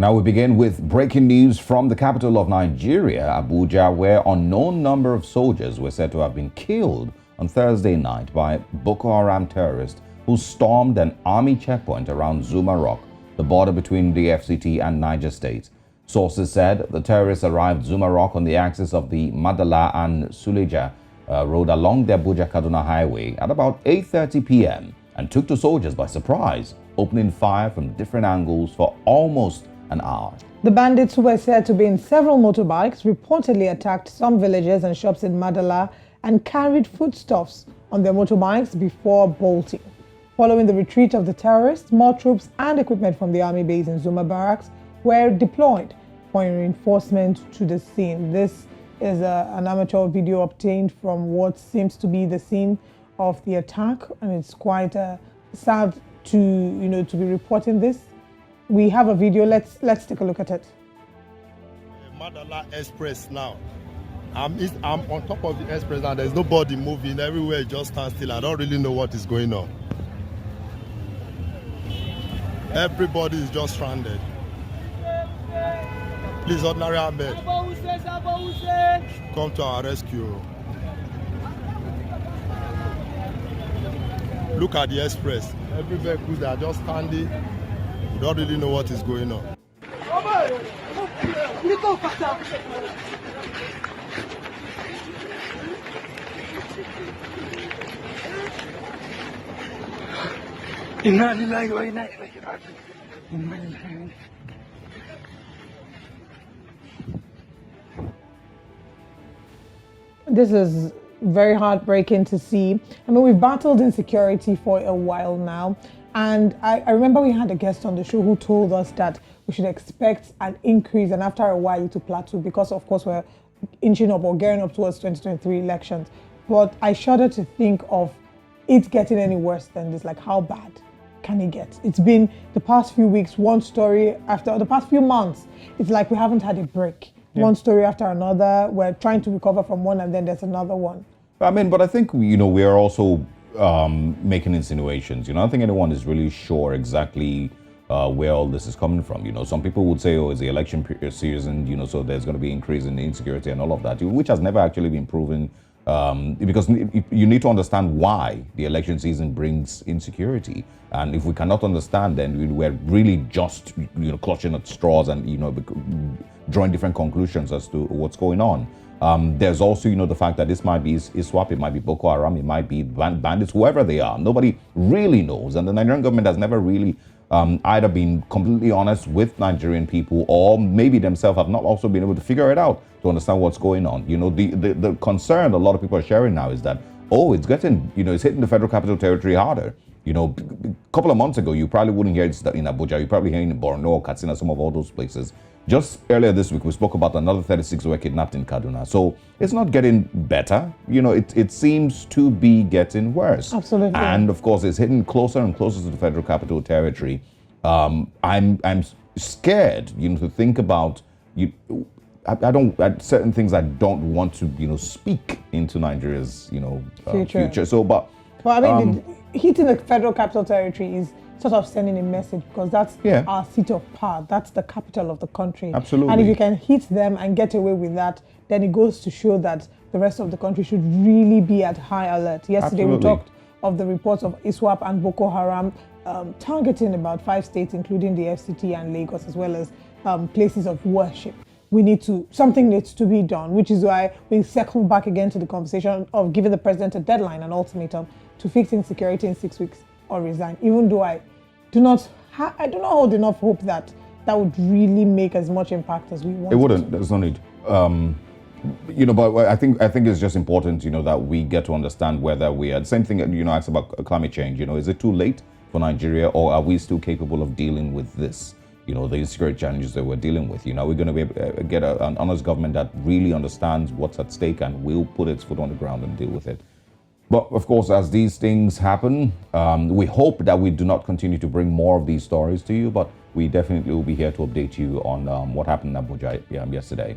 And now we begin with breaking news from the capital of Nigeria, Abuja, where unknown number of soldiers were said to have been killed on Thursday night by Boko Haram terrorists who stormed an army checkpoint around Zuma Rock, the border between the FCT and Niger State. Sources said the terrorists arrived Zuma Rock on the axis of the Madalla and Suleija road along the Abuja-KadunaHighway at about 8:30 p.m. and took the soldiers by surprise, opening fire from different angles for almost an hour. The bandits, who were said to be in several motorbikes, reportedly attacked some villages and shops in Madalla and carried foodstuffs on their motorbikes before bolting. Following the retreat of the terrorists, more troops and equipment from the army base in Zuma Barracks were deployed for reinforcement to the scene. This is an amateur video obtained from what seems to be the scene of the attack, and it's quite sad to be reporting this. We have a video. Let's take a look at it. Madalla Express now. I'm on top of the express and there's nobody moving. Everywhere just stands still. I don't really know what is going on. Everybody is just stranded. Please, Ordinary Ahmed, come to our rescue. Look at the express. Every vehicle, they are just standing. We don't really know what is going on. This is very heartbreaking to see. I mean, we've battled insecurity for a while now. And I remember we had a guest on the show who told us that we should expect an increase and after a while to plateau because, of course, we're inching up or gearing up towards 2023 elections. But I shudder to think of it getting any worse than this. Like, how bad can it get? It's been the past few weeks, one story after the past few months. It's like we haven't had a break. Yeah. One story after another. We're trying to recover from one and then there's another one. I mean, but I think, we are also making insinuations. I don't think anyone is really sure exactly where all this is coming from. Some people would say, oh, it's the election season, so there's going to be increase in insecurity and all of that, which has never actually been proven, because you need to understand why the election season brings insecurity. And if we cannot understand, then we're really just, clutching at straws and, drawing different conclusions as to what's going on. There's also, the fact that this might be ISWAP, it might be Boko Haram, it might be bandits, whoever they are. Nobody really knows. And the Nigerian government has never really either been completely honest with Nigerian people or maybe themselves have not also been able to figure it out to understand what's going on. The concern a lot of people are sharing now is that, it's getting, it's hitting the Federal Capital Territory harder. A couple of months ago, you probably wouldn't hear it in Abuja. You're probably hearing in Borno, Katsina, some of all those places. Just earlier this week, we spoke about another 36 who were kidnapped in Kaduna. So it's not getting better. It seems to be getting worse. Absolutely. And of course, it's hitting closer and closer to the Federal Capital Territory. I'm scared, to think about. Certain things I don't want to, speak into Nigeria's, future. So, but I mean, hitting the Federal Capital Territory is sort of sending a message because that's our seat of power. That's the capital of the country. Absolutely. And if you can hit them and get away with that, then it goes to show that the rest of the country should really be at high alert. Yesterday, we talked of the reports of ISWAP and Boko Haram targeting about 5 states, including the FCT and Lagos, as well as places of worship. Something needs to be done, which is why we circle back again to the conversation of giving the president a deadline, an ultimatum, to fix insecurity in 6 weeks or resign, even though I do not hold enough hope that would really make as much impact as we want. It wouldn't. There's no need. But I think it's just important, that we get to understand whether we are. The same thing, asked about climate change. Is it too late for Nigeria, or are we still capable of dealing with this? The insecurity challenges that we're dealing with. Are we going to be able to get an honest government that really understands what's at stake and will put its foot on the ground and deal with it? But of course, as these things happen, we hope that we do not continue to bring more of these stories to you, but we definitely will be here to update you on what happened in Abuja yesterday.